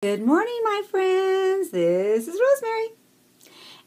Good morning, my friends. This is Rosemary.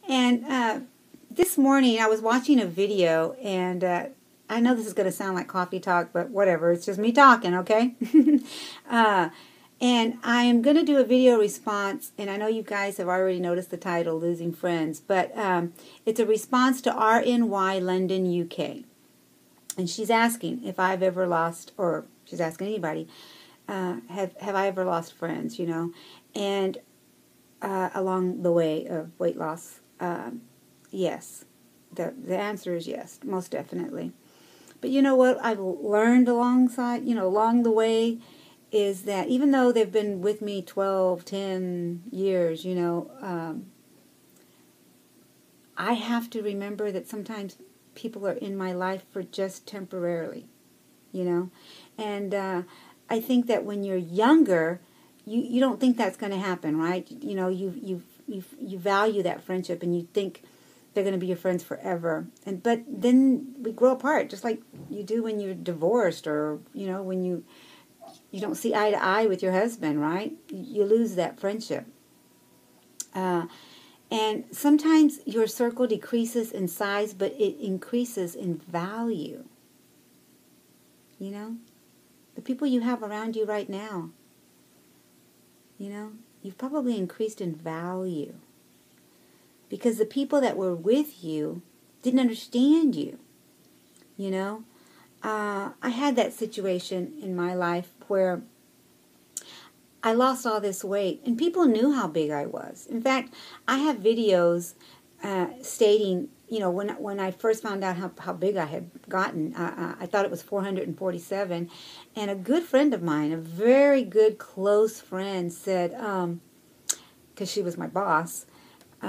And this morning I was watching a video, and I know this is going to sound like coffee talk, but whatever. It's just me talking, okay? And I am going to do a video response, and I know you guys have already noticed the title, Losing Friends, but it's a response to RNY London, UK. And she's asking if I've ever lost, or she's asking anybody, have I ever lost friends, and along the way of weight loss, yes. The answer is yes, most definitely. But you know what I've learned along the way is that even though they've been with me 12, 10 years, I have to remember that sometimes people are in my life for just temporarily, and I think that when you're younger, you don't think that's going to happen, right? You value that friendship and you think they're going to be your friends forever. But then we grow apart, just like you do when you're divorced, or when you don't see eye to eye with your husband, right? You lose that friendship. And sometimes your circle decreases in size, but it increases in value. The people you have around you right now, you've probably increased in value. Because the people that were with you didn't understand you. I had that situation in my life where I lost all this weight, and people knew how big I was. In fact, I have videos stating, when I first found out how big I had gotten, I thought it was 447, and a good friend of mine, a very good close friend, said, because she was my boss,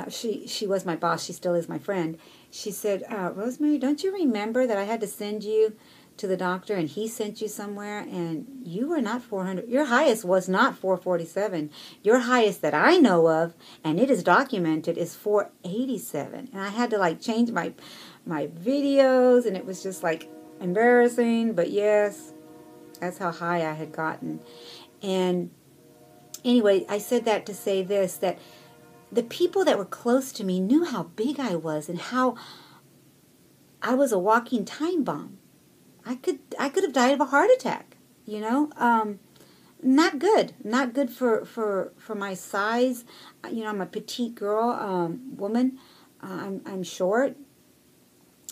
she was my boss, she still is my friend, she said, Rosemary, don't you remember that I had to send you to the doctor and he sent you somewhere and you were not 400, your highest was not 447, your highest that I know of, and it is documented, is 487. And I had to change my videos, and it was just embarrassing, but yes, that's how high I had gotten. And anyway, I said that to say this, that the people that were close to me knew how big I was and how I was a walking time bomb. I could have died of a heart attack, not good for my size. I'm a petite girl, woman. I'm short,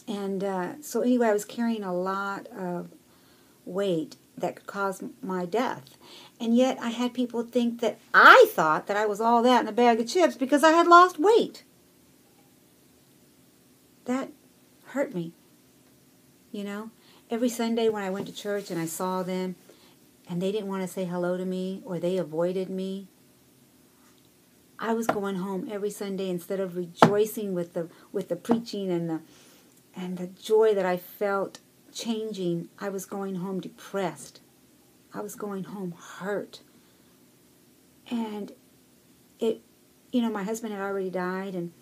and so anyway, I was carrying a lot of weight that could cause my death. And yet I had people think that I thought that I was all that in a bag of chips because I had lost weight. That hurt me, Every Sunday when I went to church and I saw them and they didn't want to say hello to me or they avoided me, I was going home every Sunday, instead of rejoicing with the preaching and the joy that I felt changing, I was going home depressed. I was going home hurt. And my husband had already died, and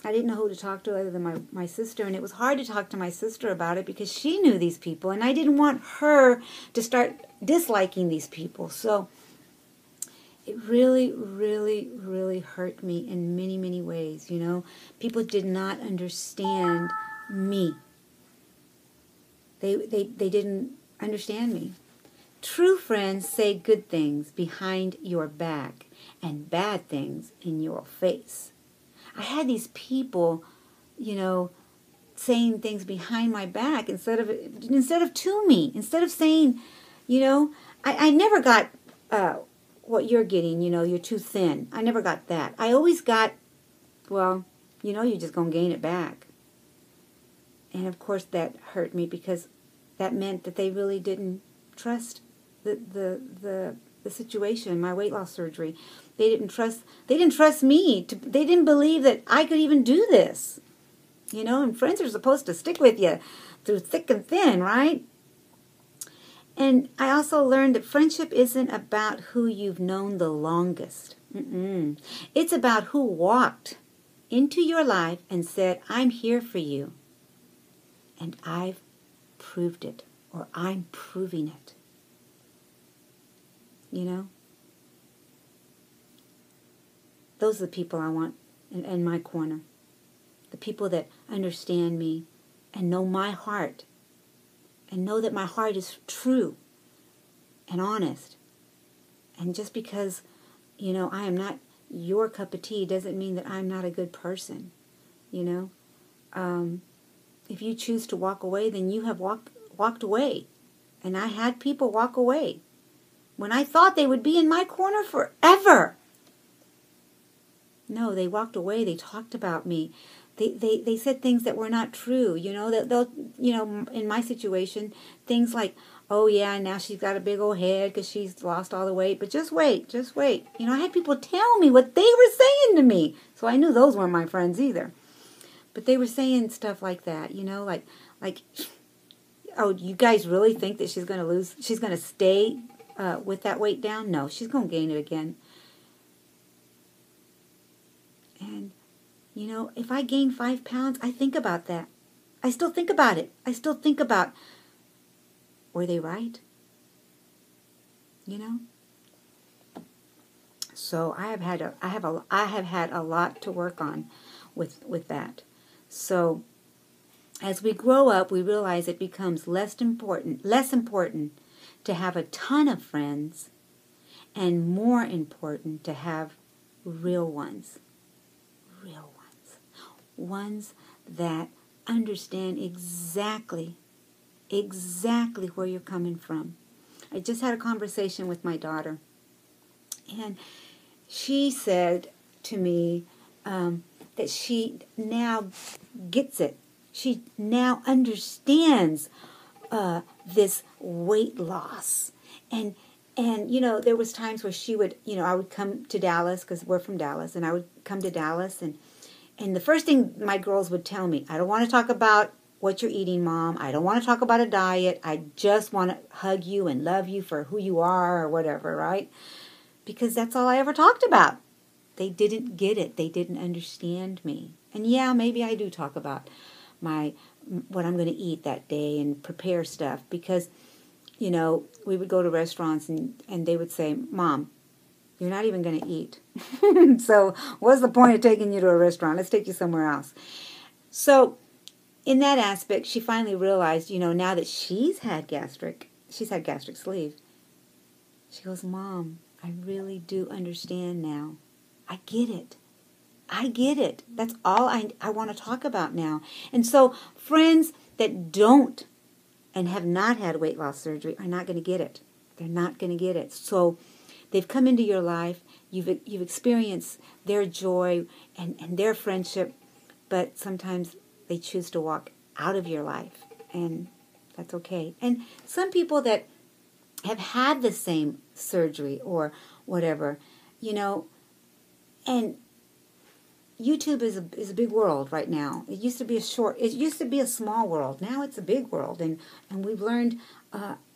I didn't know who to talk to other than my sister, and it was hard to talk to my sister about it because she knew these people, and I didn't want her to start disliking these people. So it really, really, really hurt me in many, many ways, People did not understand me. They didn't understand me. True friends say good things behind your back and bad things in your face. I had these people, saying things behind my back instead of to me. Instead of saying, I never got what you're getting, you're too thin. I never got that. I always got, well, you're just going to gain it back. And of course that hurt me because that meant that they really didn't trust the situation, my weight loss surgery. They didn't trust me. They didn't believe that I could even do this. And friends are supposed to stick with you through thick and thin, right? And I also learned that friendship isn't about who you've known the longest. It's about who walked into your life and said, I'm here for you. And I've proved it, or I'm proving it. Those are the people I want in my corner. The people that understand me and know my heart and know that my heart is true and honest. And just because, I am not your cup of tea doesn't mean that I'm not a good person, If you choose to walk away, then you have walked away. And I had people walk away when I thought they would be in my corner forever. No, they walked away. They talked about me. They said things that were not true. They'll in my situation, things like, oh yeah, now she's got a big old head because she's lost all the weight. But just wait. I had people tell me what they were saying to me. So I knew those weren't my friends either. But they were saying stuff like that, like, oh, you guys really think that she's going to stay with that weight down? No, she's going to gain it again. And, if I gain 5 pounds, I think about that. I still think about it. I still think about, were they right? So I have had a lot to work on with that. So as we grow up, we realize it becomes less important to have a ton of friends and more important to have real ones. Ones that understand exactly where you're coming from. I just had a conversation with my daughter, and she said to me that she now gets it. She now understands this weight loss. And there was times where she would, I would come to Dallas, because we're from Dallas, and I would come to Dallas, and the first thing my girls would tell me, I don't want to talk about what you're eating, Mom. I don't want to talk about a diet. I just want to hug you and love you for who you are or whatever, right? Because that's all I ever talked about. They didn't get it. They didn't understand me. And yeah, maybe I do talk about what I'm going to eat that day and prepare stuff, because, we would go to restaurants and they would say, Mom, you're not even going to eat. So what's the point of taking you to a restaurant? Let's take you somewhere else. So in that aspect, she finally realized, now that she's had gastric sleeve, she goes, Mom, I really do understand now. I get it. That's all I want to talk about now. And so friends that don't and have not had weight loss surgery are not going to get it. They're not going to get it. So they've come into your life. You've experienced their joy and their friendship, but sometimes they choose to walk out of your life, and that's okay. And some people that have had the same surgery or whatever, and YouTube is a big world right now. It used to be a small world. Now it's a big world, and we've learned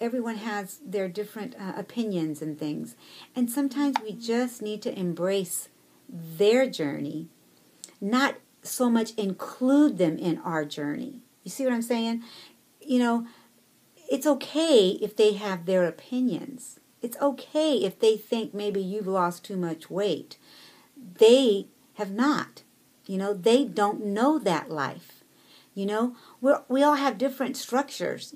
everyone has their different opinions and things. And sometimes we just need to embrace their journey, not so much include them in our journey. You see what I'm saying? It's okay if they have their opinions. It's okay if they think maybe you've lost too much weight. They have not. They don't know that life. We all have different structures.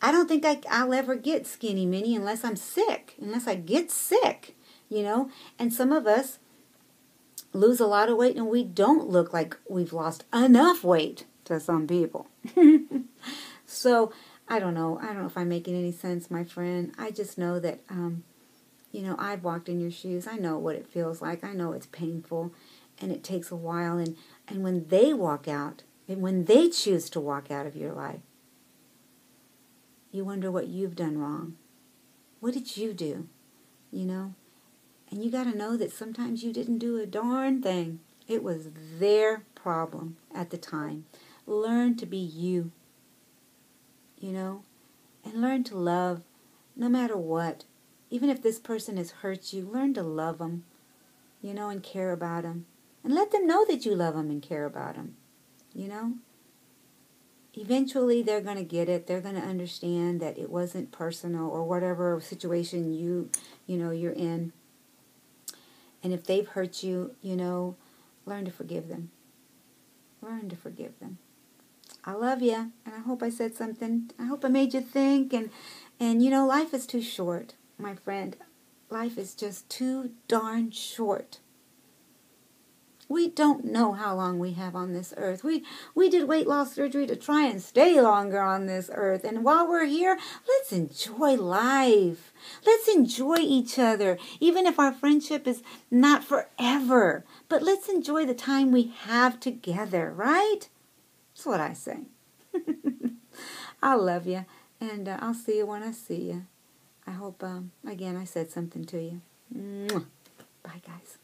I don't think I'll ever get skinny mini unless I'm sick, unless I get sick, And some of us lose a lot of weight and we don't look like we've lost enough weight to some people. So, I don't know if I'm making any sense, my friend. I just know that, I've walked in your shoes. I know what it feels like. I know it's painful and it takes a while. And when they walk out, and when they choose to walk out of your life, you wonder what you've done wrong. What did you do? And you got to know that sometimes you didn't do a darn thing. It was their problem at the time. Learn to be you, and learn to love no matter what. Even if this person has hurt you, learn to love them, and care about them. And let them know that you love them and care about them, Eventually they're going to get it. They're going to understand that it wasn't personal or whatever situation you're in. And if they've hurt you, you know, learn to forgive them. Learn to forgive them. I love you, and I hope I said something. I hope I made you think. And you know, life is too short, my friend. Life is just too darn short. We don't know how long we have on this earth. We did weight loss surgery to try and stay longer on this earth. And while we're here, let's enjoy life. Let's enjoy each other, even if our friendship is not forever. But let's enjoy the time we have together, right? That's what I say. I love you, and I'll see you when I see you. I hope, again, I said something to you. Mwah. Bye, guys.